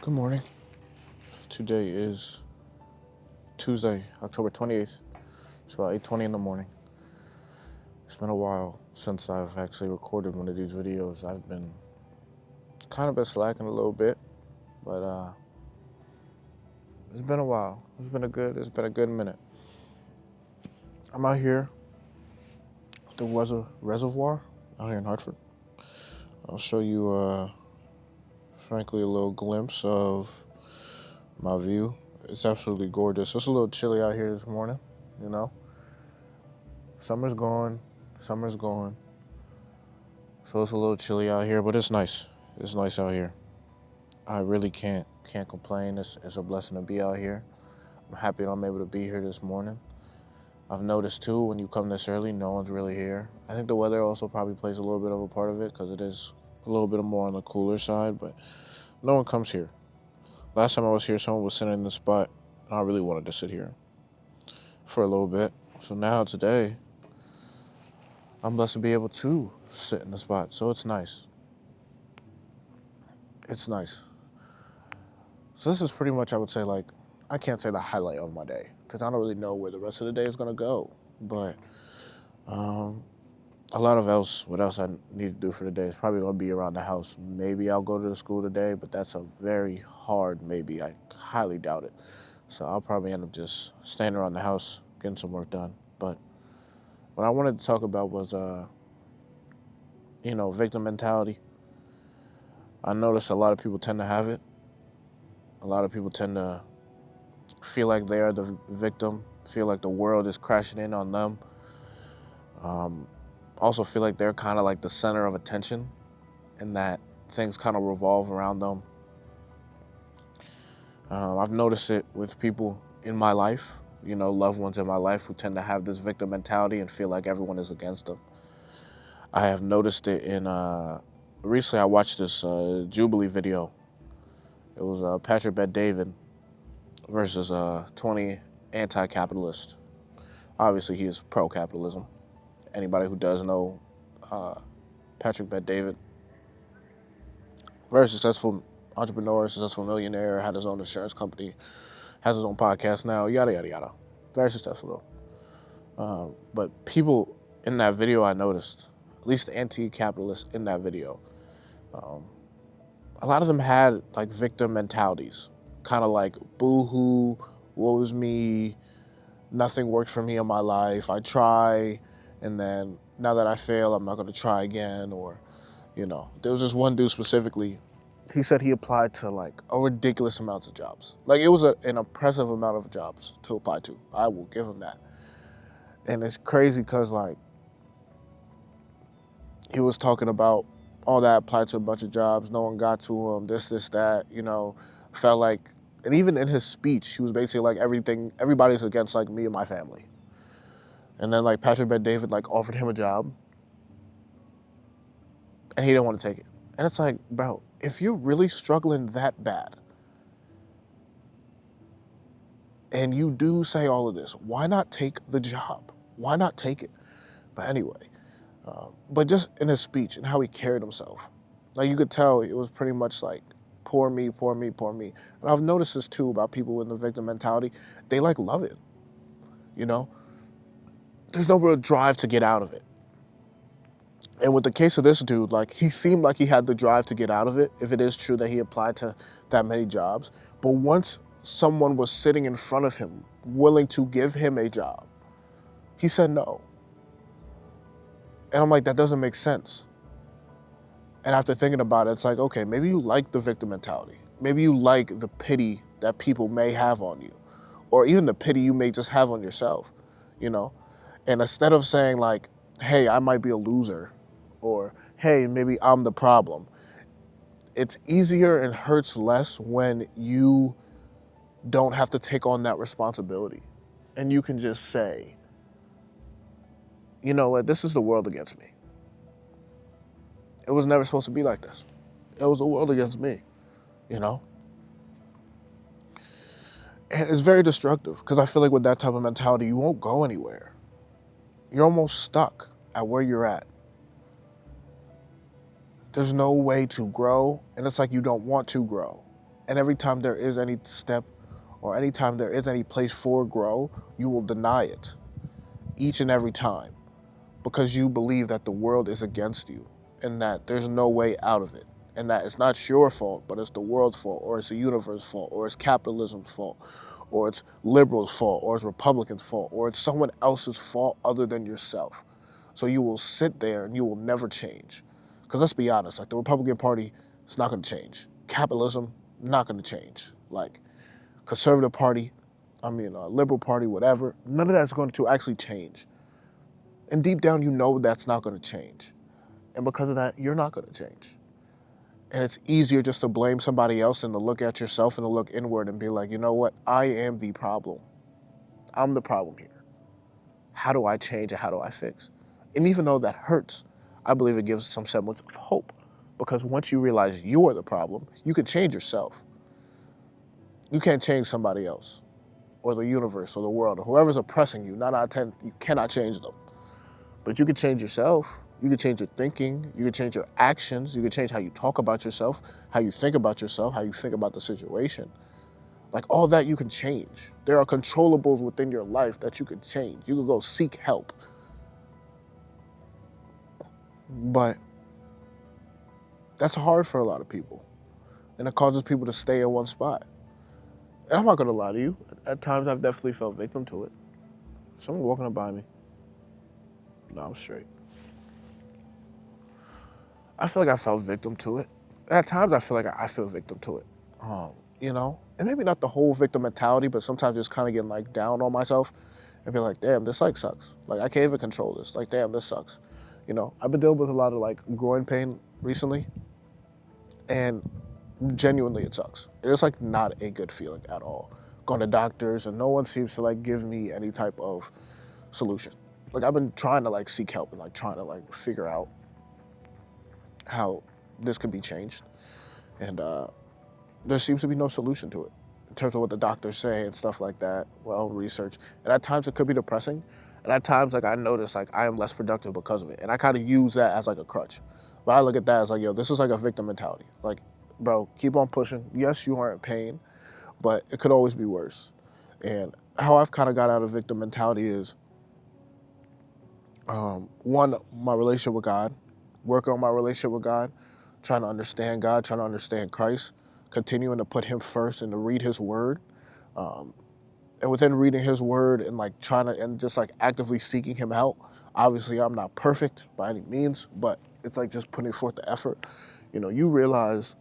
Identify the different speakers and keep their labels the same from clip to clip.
Speaker 1: Good morning. Today is Tuesday, October 28th. It's about 8:20 in the morning. It's been a while since I've actually recorded one of these videos. I've been kind of been slacking a little bit, but it's been a while. It's been a good minute. I'm out here at the reservoir out here in Hartford. I'll show you frankly a little glimpse of my view. It's absolutely gorgeous. It's a little chilly out here this morning, you know. Summer's gone. Summer's gone. So it's a little chilly out here, but it's nice. It's nice out here. I really can't complain. It's a blessing to be out here. I'm happy that I'm able to be here this morning. I've noticed too, when you come this early, no one's really here. I think the weather also probably plays a little bit of a part of it because it is a little bit more on the cooler side, but no one comes here. Last time I was here, someone was sitting in the spot, and I really wanted to sit here for a little bit. So now today, I'm blessed to be able to sit in the spot. So it's nice. It's nice. So this is pretty much, I would say, like, I can't say the highlight of my day because I don't really know where the rest of the day is going to go. But a lot of what else I need to do for the day is probably going to be around the house. Maybe I'll go to the school today, but that's a very hard maybe. I highly doubt it. So I'll probably end up just staying around the house, getting some work done. But what I wanted to talk about was, victim mentality. I notice a lot of people tend to have it. A lot of people tend to feel like they are the victim, feel like the world is crashing in on them. Also feel like they're kind of like the center of attention and that things kind of revolve around them. I've noticed it with people in my life, loved ones in my life who tend to have this victim mentality and feel like everyone is against them. I have noticed it recently I watched this Jubilee video. It was Patrick Bet-David versus 20 anti-capitalist. Obviously, he is pro-capitalism. Anybody who does know Patrick Bet-David, very successful entrepreneur, successful millionaire, had his own insurance company, has his own podcast now, yada, yada, yada. Very successful, though. But people in that video I noticed, at least the anti-capitalists in that video, a lot of them had like victim mentalities, kind of like boo-hoo, woe is me, nothing works for me in my life. I try, and then now that I fail, I'm not going to try again. Or, there was this one dude specifically. He said he applied to like a ridiculous amount of jobs. Like it was an impressive amount of jobs to apply to. I will give him that. And it's crazy because like he was talking about all that, applied to a bunch of jobs, no one got to him, this, that, felt like, and even in his speech, he was basically like everybody's against like me and my family. And then like Patrick Bet-David like offered him a job and he didn't want to take it. And it's like, bro, if you're really struggling that bad and you do say all of this, why not take the job? Why not take it? But anyway, but just in his speech and how he carried himself, like you could tell it was pretty much like, poor me, poor me, poor me. And I've noticed this too about people in the victim mentality. They like love it, you know? There's no real drive to get out of it. And with the case of this dude, like he seemed like he had the drive to get out of it, if it is true that he applied to that many jobs. But once someone was sitting in front of him, willing to give him a job, he said no. And I'm like, that doesn't make sense. And after thinking about it, it's like, okay, maybe you like the victim mentality. Maybe you like the pity that people may have on you, or even the pity you may just have on yourself, you know? And instead of saying like, hey, I might be a loser, or hey, maybe I'm the problem, it's easier and hurts less when you don't have to take on that responsibility. And you can just say, you know what, this is the world against me. It was never supposed to be like this. It was the world against me, you know? And it's very destructive because I feel like with that type of mentality, you won't go anywhere. You're almost stuck at where you're at. There's no way to grow, and it's like you don't want to grow. And every time there is any step or anytime there is any place for grow, you will deny it each and every time because you believe that the world is against you and that there's no way out of it and that it's not your fault, but it's the world's fault or it's the universe's fault or it's capitalism's fault or it's liberals' fault or it's Republicans' fault or it's someone else's fault other than yourself. So you will sit there and you will never change. Because let's be honest, like the Republican Party, it's not going to change. Capitalism, not going to change. Like conservative party, liberal party, whatever, none of that's going to actually change. And deep down, you know that's not going to change. And because of that, you're not going to change. And it's easier just to blame somebody else than to look at yourself and to look inward and be like, you know what? I am the problem. I'm the problem here. How do I change and how do I fix? And even though that hurts, I believe it gives some semblance of hope. Because once you realize you are the problem, you can change yourself. You can't change somebody else or the universe or the world or whoever's oppressing you. 9 out of 10, you cannot change them. But you can change yourself. You can change your thinking. You can change your actions. You can change how you talk about yourself, how you think about yourself, how you think about the situation. Like all that you can change. There are controllables within your life that you can change. You can go seek help. But that's hard for a lot of people. And it causes people to stay in one spot. And I'm not gonna lie to you. At times I've definitely fell victim to it. Someone walking up behind me. No, I'm straight. I feel like I fell victim to it. At times I feel like I feel victim to it. And maybe not the whole victim mentality, but sometimes just kind of getting like down on myself and be like, damn, this like sucks. Like I can't even control this. Like, damn, this sucks. I've been dealing with a lot of like groin pain recently and genuinely it sucks. It is like not a good feeling at all. Going to doctors and no one seems to like give me any type of solution. Like I've been trying to like seek help and like trying to like figure out how this could be changed. And there seems to be no solution to it in terms of what the doctors say and stuff like that, well, research. And at times it could be depressing. And at times like I notice like I am less productive because of it. And I kind of use that as like a crutch. But I look at that as like, yo, this is like a victim mentality. Like, bro, keep on pushing. Yes, you are in pain, but it could always be worse. And how I've kind of got out of victim mentality is, one, my relationship with God, working on my relationship with God, trying to understand God, trying to understand Christ, continuing to put him first and to read his word. And within reading his word and like trying to, and just like actively seeking him out, obviously I'm not perfect by any means, but it's like just putting forth the effort. You realize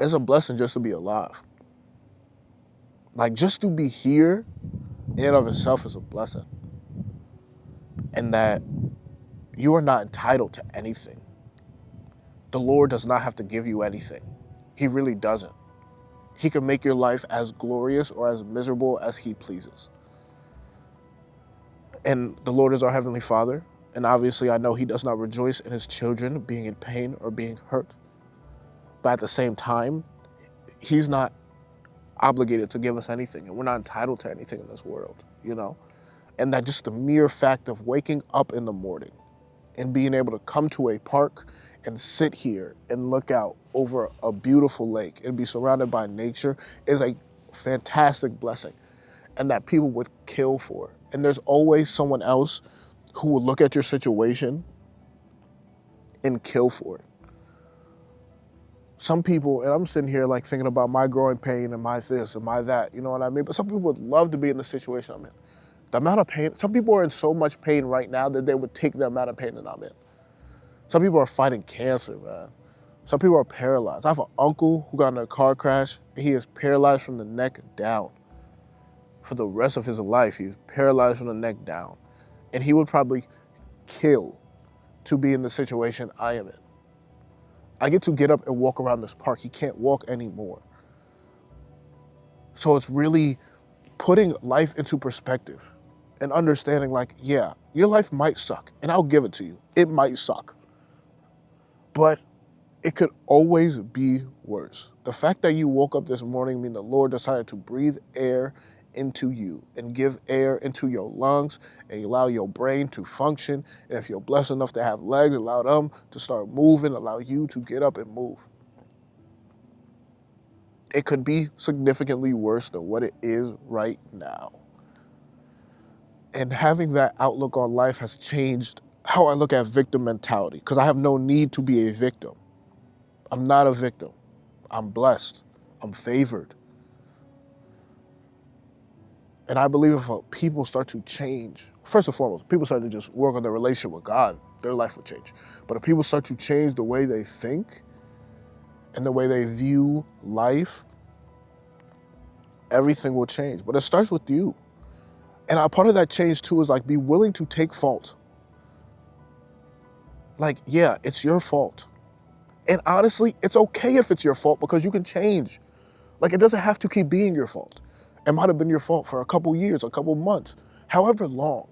Speaker 1: it's a blessing just to be alive. Like just to be here in and of itself is a blessing. And that you are not entitled to anything. The Lord does not have to give you anything. He really doesn't. He can make your life as glorious or as miserable as he pleases. And the Lord is our Heavenly Father. And obviously I know he does not rejoice in his children being in pain or being hurt. But at the same time, he's not obligated to give us anything. And we're not entitled to anything in this world, And that just the mere fact of waking up in the morning and being able to come to a park and sit here and look out over a beautiful lake and be surrounded by nature is a fantastic blessing. And that people would kill for. And there's always someone else who will look at your situation and kill for it. Some people, and I'm sitting here like thinking about my growing pain and my this and my that, you know what I mean? But some people would love to be in the situation I'm in. The amount of pain, some people are in so much pain right now that they would take the amount of pain that I'm in. Some people are fighting cancer, man. Some people are paralyzed. I have an uncle who got in a car crash and he is paralyzed from the neck down. For the rest of his life, he is paralyzed from the neck down. And he would probably kill to be in the situation I am in. I get to get up and walk around this park. He can't walk anymore. So it's really putting life into perspective and understanding like, yeah, your life might suck. And I'll give it to you. It might suck. But it could always be worse. The fact that you woke up this morning means the Lord decided to breathe air into you and give air into your lungs and allow your brain to function. And if you're blessed enough to have legs, allow them to start moving, allow you to get up and move. It could be significantly worse than what it is right now. And having that outlook on life has changed how I look at victim mentality, because I have no need to be a victim. I'm not a victim. I'm blessed. I'm favored. And I believe if people start to change, first and foremost, people start to just work on their relationship with God, their life will change. But if people start to change the way they think and the way they view life, everything will change. But it starts with you. And a part of that change too is like, be willing to take fault. Like, yeah, it's your fault. And honestly, it's okay if it's your fault, because you can change. Like, it doesn't have to keep being your fault. It might have been your fault for a couple years, a couple months, however long.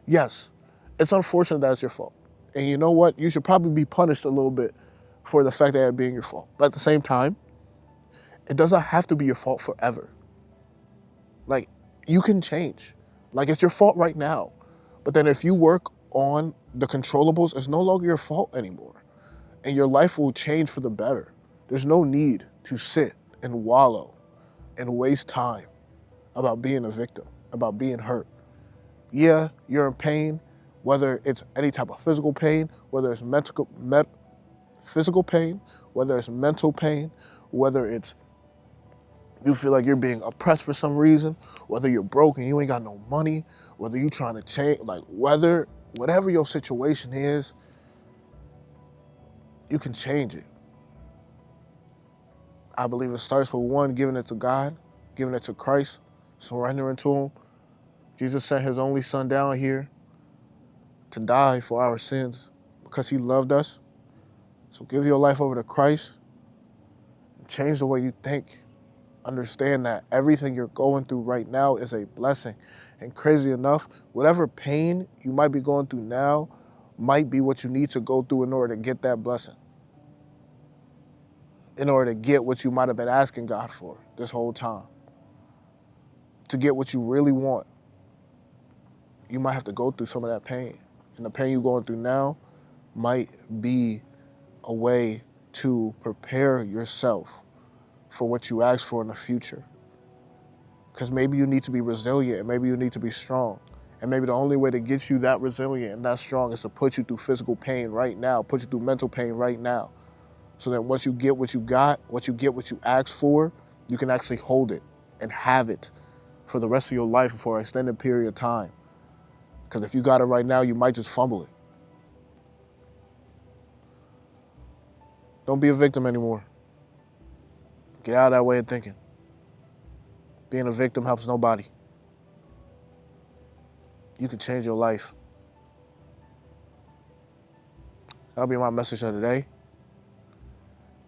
Speaker 1: Yes, it's unfortunate that it's your fault. And you know what? You should probably be punished a little bit for the fact that it being your fault. But at the same time, it doesn't have to be your fault forever. Like, you can change. Like, it's your fault right now. But then if you work on the controllables, it's no longer your fault anymore. And your life will change for the better. There's no need to sit and wallow and waste time about being a victim, about being hurt. Yeah, you're in pain, whether it's any type of physical pain, whether it's physical pain, whether it's mental pain, whether it's you feel like you're being oppressed for some reason, whether you're broke and you ain't got no money, whether you're trying to change, like whatever your situation is, you can change it. I believe it starts with one, giving it to God, giving it to Christ, surrendering to Him. Jesus sent His only Son down here to die for our sins because He loved us. So give your life over to Christ and change the way you think. Understand that everything you're going through right now is a blessing. And crazy enough, whatever pain you might be going through now might be what you need to go through in order to get that blessing. In order to get what you might have been asking God for this whole time. To get what you really want, you might have to go through some of that pain. And the pain you're going through now might be a way to prepare yourself for what you ask for in the future. Because maybe you need to be resilient, and maybe you need to be strong. And maybe the only way to get you that resilient and that strong is to put you through physical pain right now, put you through mental pain right now. So that once you get what you got, once you get what you asked for, you can actually hold it and have it for the rest of your life for an extended period of time. Because if you got it right now, you might just fumble it. Don't be a victim anymore. Get out of that way of thinking. Being a victim helps nobody. You can change your life. That'll be my message of today.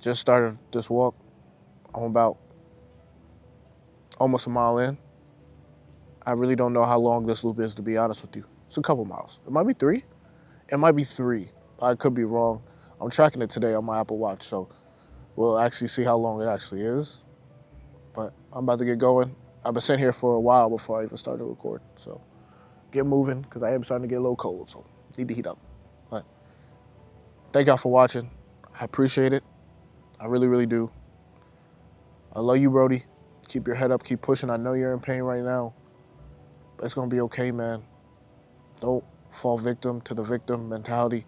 Speaker 1: Just started this walk. I'm about almost a mile in. I really don't know how long this loop is, to be honest with you. It's a couple miles. It might be 3. It might be 3. I could be wrong. I'm tracking it today on my Apple Watch, so we'll actually see how long it actually is. But I'm about to get going. I've been sitting here for a while before I even started recording, so get moving, because I am starting to get a little cold, so need to heat up. But thank y'all for watching. I appreciate it. I really, really do. I love you, Brody. Keep your head up, keep pushing. I know you're in pain right now, but it's gonna be okay, man. Don't fall victim to the victim mentality.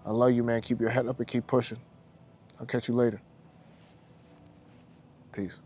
Speaker 1: I love you, man. Keep your head up and keep pushing. I'll catch you later. Peace.